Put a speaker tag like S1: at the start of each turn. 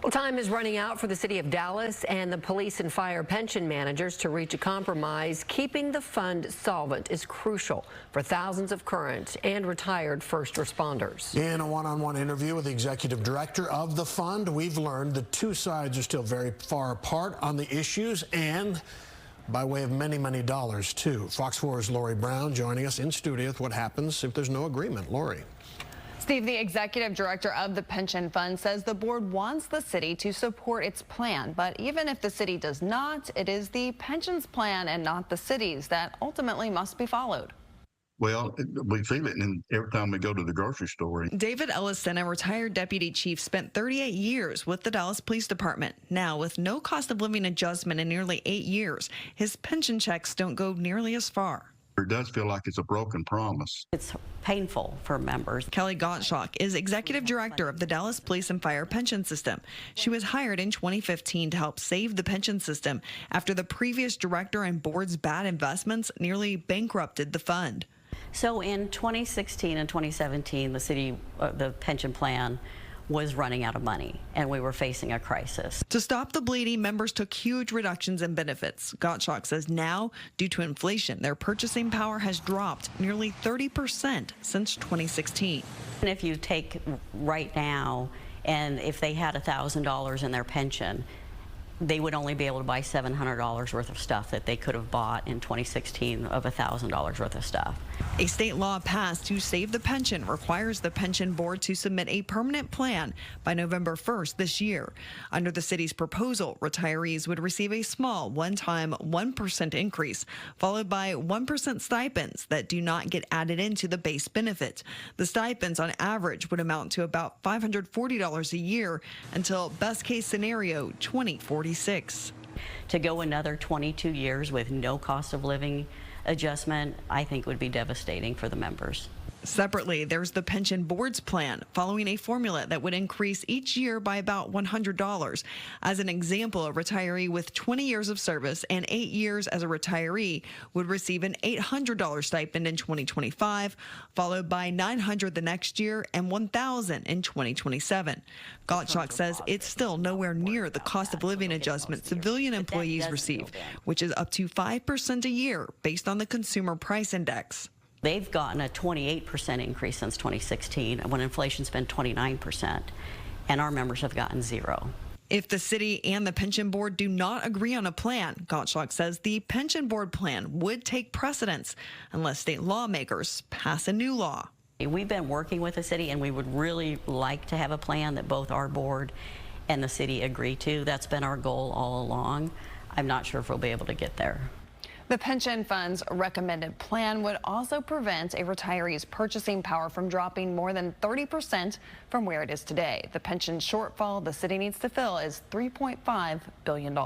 S1: Well, time is running out for the city of Dallas and the police and fire pension managers to reach a compromise. Keeping the fund solvent is crucial for thousands of current and retired first responders.
S2: In a one-on-one interview with the executive director of the fund, we've learned the two sides are still very far apart on the issues and by way of many, many dollars, too. Fox 4's Lori Brown joining us in studio with what happens if there's no agreement. Lori.
S3: Steve, the executive director of the pension fund, says the board wants the city to support its plan. But even if the city does not, it is the pension's plan and not the city's that ultimately must be followed.
S4: Well, we feel it every time we go to the grocery store.
S5: David Ellison, a retired deputy chief, spent 38 years with the Dallas Police Department. Now, with no cost of living adjustment in nearly 8 years, his pension checks don't go nearly as far.
S4: It does feel like it's a broken promise.
S6: It's painful for members.
S5: Kelly Gottschalk is executive director of the Dallas Police and Fire Pension System. She was hired in 2015 to help save the pension system after the previous director and board's bad investments nearly bankrupted the fund.
S6: So in 2016 and 2017, the pension plan was running out of money, and we were facing a crisis.
S5: To stop the bleeding, members took huge reductions in benefits. Gottschalk says now, due to inflation, their purchasing power has dropped nearly 30% since 2016.
S6: And if you take right now, and if they had $1,000 in their pension, they would only be able to buy $700 worth of stuff that they could have bought in 2016 of $1,000 worth of stuff.
S5: A state law passed to save the pension requires the pension board to submit a permanent plan by November 1st this year. Under the city's proposal, retirees would receive a small one-time 1% increase, followed by 1% stipends that do not get added into the base benefit. The stipends on average would amount to about $540 a year until best case scenario 2046.
S6: To go another 22 years with no cost of living adjustment, I think would be devastating for the members.
S5: Separately, there's the pension board's plan, following a formula that would increase each year by about $100. As an example, a retiree with 20 years of service and 8 years as a retiree would receive an $800 stipend in 2025, followed by $900 the next year and $1,000 in 2027. Gottschalk says it's still nowhere near the cost of living adjustment civilian employees receive, which is up to 5% a year based on the Consumer Price Index.
S6: They've gotten a 28% increase since 2016, when inflation's been 29%, and our members have gotten zero.
S5: If the city and the pension board do not agree on a plan, Gottschalk says the pension board plan would take precedence unless state lawmakers pass a new law.
S6: We've been working with the city, and we would really like to have a plan that both our board and the city agree to. That's been our goal all along. I'm not sure if we'll be able to get there.
S3: The pension fund's recommended plan would also prevent a retiree's purchasing power from dropping more than 30% from where it is today. The pension shortfall the city needs to fill is $3.5 billion.